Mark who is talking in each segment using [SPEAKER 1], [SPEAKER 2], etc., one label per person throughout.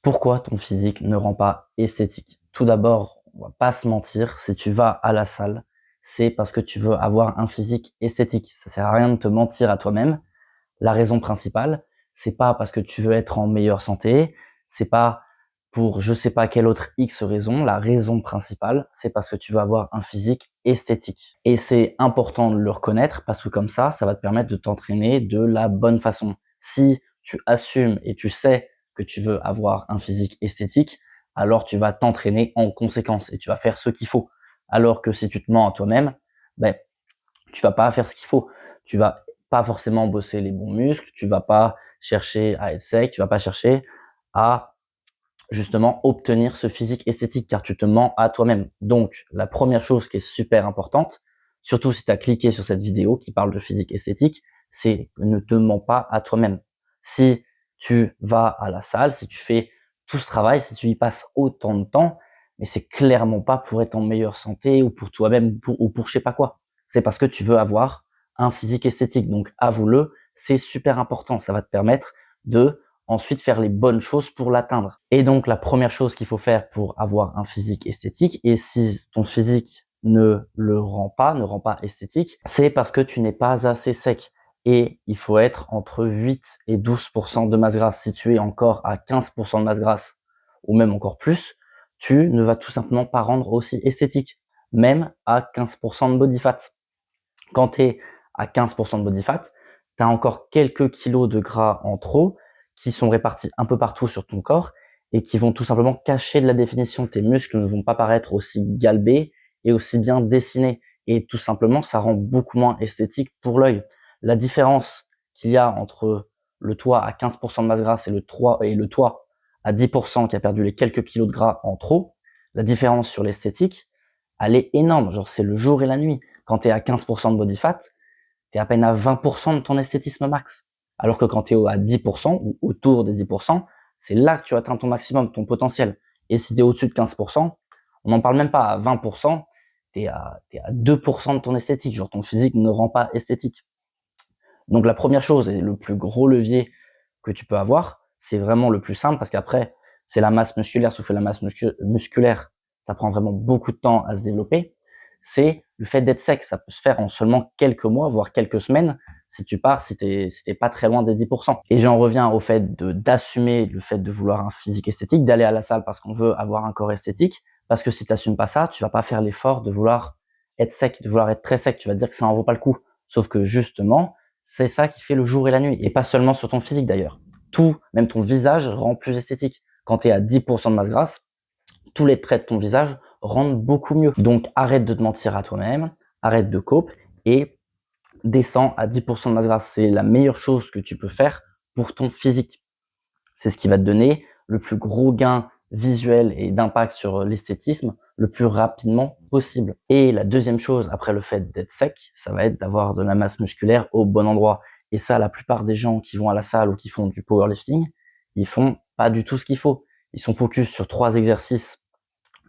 [SPEAKER 1] Pourquoi ton physique ne rend pas esthétique? Tout d'abord, on va pas se mentir, si tu vas à la salle, c'est parce que tu veux avoir un physique esthétique. Ça sert à rien de te mentir à toi-même. La raison principale, c'est pas parce que tu veux être en meilleure santé, c'est pas pour je sais pas quelle autre X raison. La raison principale, c'est parce que tu veux avoir un physique esthétique. Et c'est important de le reconnaître parce que comme ça va te permettre de t'entraîner de la bonne façon. Si tu assumes et tu sais que tu veux avoir un physique esthétique, alors tu vas t'entraîner en conséquence et tu vas faire ce qu'il faut. Alors que si tu te mens à toi-même, ben, tu vas pas faire ce qu'il faut. Tu vas pas forcément bosser les bons muscles, tu vas pas chercher à être sec, tu vas pas chercher à justement obtenir ce physique esthétique car tu te mens à toi-même. Donc, la première chose qui est super importante, surtout si tu as cliqué sur cette vidéo qui parle de physique esthétique, c'est ne te mens pas à toi-même. Si tu vas à la salle, si tu fais tout ce travail, si tu y passes autant de temps, mais c'est clairement pas pour être en meilleure santé ou pour toi-même ou pour je sais pas quoi. C'est parce que tu veux avoir un physique esthétique. Donc, avoue-le, c'est super important. Ça va te permettre de ensuite faire les bonnes choses pour l'atteindre. Et donc la première chose qu'il faut faire pour avoir un physique esthétique, et si ton physique ne rend pas esthétique, c'est parce que tu n'es pas assez sec. Et il faut être entre 8 et 12% de masse grasse. Si tu es encore à 15% de masse grasse, ou même encore plus, tu ne vas tout simplement pas rendre aussi esthétique, même à 15% de body fat. Quand tu es à 15% de body fat, tu as encore quelques kilos de gras en trop qui sont répartis un peu partout sur ton corps et qui vont tout simplement cacher de la définition. Tes muscles ne vont pas paraître aussi galbés et aussi bien dessinés. Et tout simplement, ça rend beaucoup moins esthétique pour l'œil. La différence qu'il y a entre le toit à 15% de masse grasse et le toit à 10% qui a perdu les quelques kilos de gras en trop, la différence sur l'esthétique, elle est énorme. Genre, c'est le jour et la nuit. Quand tu es à 15% de body fat, tu es à peine à 20% de ton esthétisme max. Alors que quand tu es à 10% ou autour des 10%, c'est là que tu atteins ton maximum, ton potentiel. Et si tu es au-dessus de 15%, on n'en parle même pas à 20%, t'es à 2% de ton esthétique. Genre ton physique ne rend pas esthétique. Donc la première chose et le plus gros levier que tu peux avoir, c'est vraiment le plus simple parce qu'après, c'est la masse musculaire, sauf que la masse musculaire, ça prend vraiment beaucoup de temps à se développer. C'est le fait d'être sec. Ça peut se faire en seulement quelques mois, voire quelques semaines, si tu pars, si t'es pas très loin des 10%. Et j'en reviens au fait d'assumer le fait de vouloir un physique esthétique, d'aller à la salle parce qu'on veut avoir un corps esthétique. Parce que si t'assumes pas ça, tu vas pas faire l'effort de vouloir être sec, de vouloir être très sec. Tu vas te dire que ça en vaut pas le coup. Sauf que justement, c'est ça qui fait le jour et la nuit. Et pas seulement sur ton physique d'ailleurs. Tout, même ton visage, rend plus esthétique. Quand tu es à 10% de masse grasse, tous les traits de ton visage rendent beaucoup mieux. Donc arrête de te mentir à toi-même, arrête de cope et descends à 10% de masse grasse. C'est la meilleure chose que tu peux faire pour ton physique. C'est ce qui va te donner le plus gros gain visuel et d'impact sur l'esthétisme le plus rapidement possible. Et la deuxième chose, après le fait d'être sec, ça va être d'avoir de la masse musculaire au bon endroit. Et ça, la plupart des gens qui vont à la salle ou qui font du powerlifting, ils font pas du tout ce qu'il faut. Ils sont focus sur 3 exercices: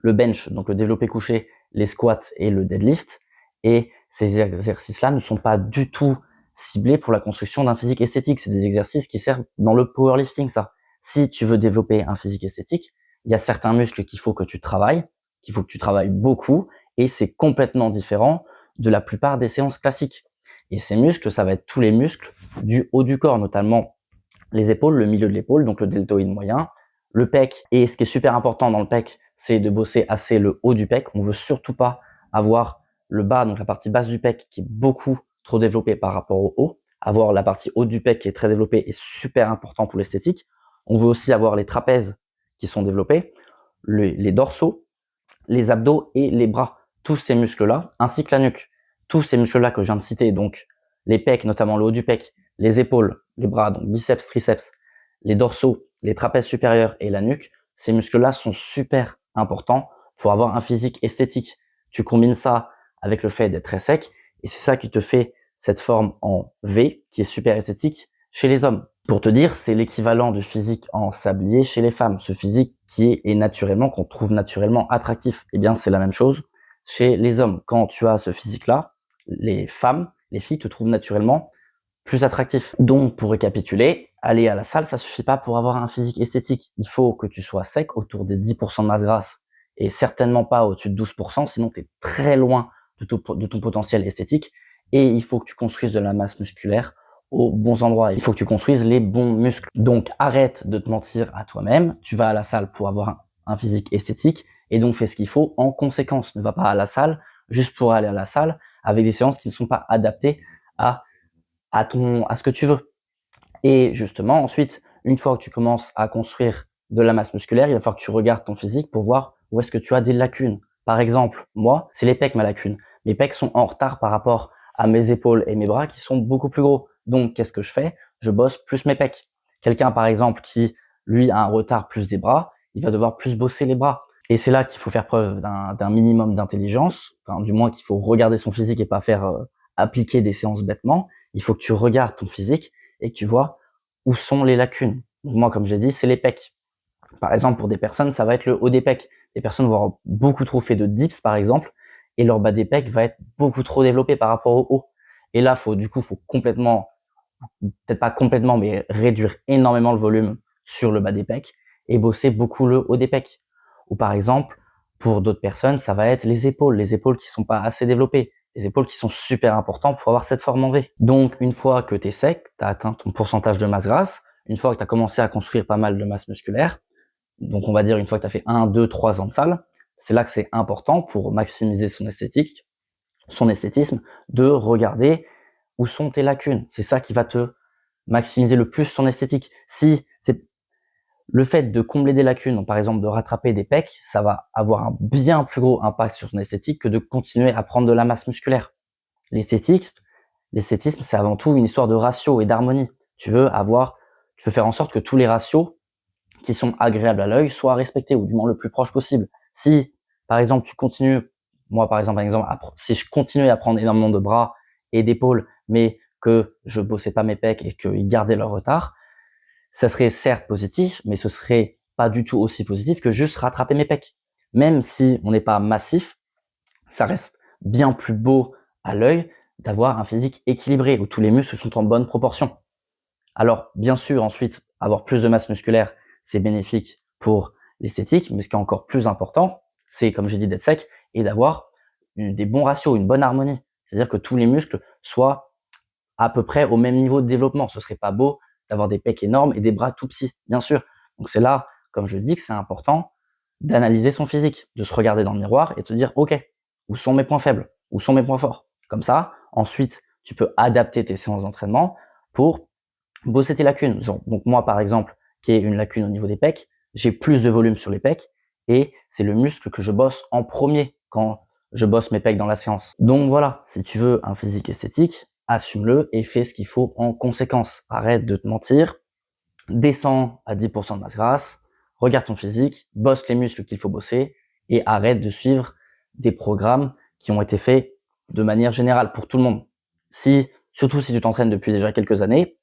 [SPEAKER 1] le bench, donc le développé couché, les squats et le deadlift. Et ces exercices-là ne sont pas du tout ciblés pour la construction d'un physique esthétique. C'est des exercices qui servent dans le powerlifting, ça. Si tu veux développer un physique esthétique, il y a certains muscles qu'il faut que tu travailles, qu'il faut que tu travailles beaucoup, et c'est complètement différent de la plupart des séances classiques. Et ces muscles, ça va être tous les muscles du haut du corps, notamment les épaules, le milieu de l'épaule, donc le deltoïde moyen, le pec. Et ce qui est super important dans le pec, c'est de bosser assez le haut du pec. On veut surtout pas avoir le bas, donc la partie basse du pec qui est beaucoup trop développée par rapport au haut. Avoir la partie haute du pec qui est très développée est super important pour l'esthétique. On veut aussi avoir les trapèzes qui sont développés, les dorsaux, les abdos et les bras. Tous ces muscles-là, ainsi que la nuque. Tous ces muscles-là que je viens de citer, donc les pecs, notamment le haut du pec, les épaules, les bras, donc biceps, triceps, les dorsaux, les trapèzes supérieurs et la nuque, ces muscles-là sont super importants pour avoir un physique esthétique. Tu combines ça avec le fait d'être très sec et c'est ça qui te fait cette forme en V qui est super esthétique chez les hommes. Pour te dire, c'est l'équivalent du physique en sablier chez les femmes. Ce physique qui est naturellement, qu'on trouve naturellement attractif. Eh bien, c'est la même chose chez les hommes. Quand tu as ce physique-là, les femmes, les filles te trouvent naturellement plus attractif. Donc, pour récapituler, aller à la salle, ça suffit pas pour avoir un physique esthétique. Il faut que tu sois sec, autour des 10% de masse grasse, et certainement pas au-dessus de 12%, sinon tu es très loin de ton potentiel esthétique. Et il faut que tu construises de la masse musculaire aux bons endroits. Il faut que tu construises les bons muscles. Donc arrête de te mentir à toi-même. Tu vas à la salle pour avoir un physique esthétique, et donc fais ce qu'il faut en conséquence. Ne va pas à la salle juste pour aller à la salle avec des séances qui ne sont pas adaptées à ce que tu veux. Et justement, ensuite, une fois que tu commences à construire de la masse musculaire, il va falloir que tu regardes ton physique pour voir où est-ce que tu as des lacunes. Par exemple, moi, c'est les pecs ma lacune. Mes pecs sont en retard par rapport à mes épaules et mes bras qui sont beaucoup plus gros. Donc, qu'est-ce que je fais? Je bosse plus mes pecs. Quelqu'un, par exemple, qui, lui, a un retard plus des bras, il va devoir plus bosser les bras. Et c'est là qu'il faut faire preuve d'un minimum d'intelligence, enfin, du moins qu'il faut regarder son physique et pas faire appliquer des séances bêtement. Il faut que tu regardes ton physique et que tu vois où sont les lacunes. Donc moi, comme j'ai dit, c'est les pecs. Par exemple, pour des personnes, ça va être le haut des pecs. Des personnes vont avoir beaucoup trop fait de dips, par exemple, et leur bas des pecs va être beaucoup trop développé par rapport au haut. Et là, faut complètement, peut-être pas complètement, mais réduire énormément le volume sur le bas des pecs et bosser beaucoup le haut des pecs. Ou par exemple, pour d'autres personnes, ça va être les épaules qui sont pas assez développées, les épaules qui sont super importantes pour avoir cette forme en V. Donc, une fois que tu es sec, tu as atteint ton pourcentage de masse grasse, une fois que tu as commencé à construire pas mal de masse musculaire, donc on va dire une fois que tu as fait 1, 2, 3 ans de salle, c'est là que c'est important pour maximiser son esthétique, son esthétisme, de regarder où sont tes lacunes. C'est ça qui va te maximiser le plus ton esthétique. Si c'est le fait de combler des lacunes, donc par exemple de rattraper des pecs, ça va avoir un bien plus gros impact sur ton esthétique que de continuer à prendre de la masse musculaire. L'esthétisme, c'est avant tout une histoire de ratio et d'harmonie. Tu veux faire en sorte que tous les ratios qui sont agréables à l'œil soient respectés, ou du moins le plus proche possible. Si, par exemple, moi par exemple, si je continuais à prendre énormément de bras et d'épaules, mais que je bossais pas mes pecs et qu'ils gardaient leur retard, ça serait certes positif, mais ce serait pas du tout aussi positif que juste rattraper mes pecs. Même si on n'est pas massif, ça reste bien plus beau à l'œil d'avoir un physique équilibré, où tous les muscles sont en bonne proportion. Alors, bien sûr, ensuite, avoir plus de masse musculaire, c'est bénéfique pour l'esthétique, mais ce qui est encore plus important, c'est, comme j'ai dit, d'être sec et d'avoir des bons ratios, une bonne harmonie. C'est-à-dire que tous les muscles soient à peu près au même niveau de développement. Ce serait pas beau d'avoir des pecs énormes et des bras tout petits, bien sûr. Donc c'est là, comme je dis, que c'est important d'analyser son physique, de se regarder dans le miroir et de se dire, OK, où sont mes points faibles? Où sont mes points forts? Comme ça, ensuite, tu peux adapter tes séances d'entraînement pour bosser tes lacunes. Donc moi, par exemple, qui ai une lacune au niveau des pecs, j'ai plus de volume sur les pecs et c'est le muscle que je bosse en premier quand je bosse mes pecs dans la séance. Donc voilà, si tu veux un physique esthétique, assume-le et fais ce qu'il faut en conséquence. Arrête de te mentir, descends à 10% de masse grasse, regarde ton physique, bosse les muscles qu'il faut bosser et arrête de suivre des programmes qui ont été faits de manière générale pour tout le monde. Surtout si tu t'entraînes depuis déjà quelques années,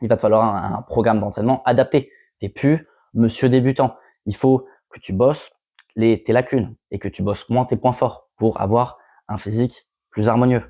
[SPEAKER 1] il va te falloir un programme d'entraînement adapté. T'es plus monsieur débutant. Il faut que tu bosses tes lacunes et que tu bosses moins tes points forts pour avoir un physique plus harmonieux.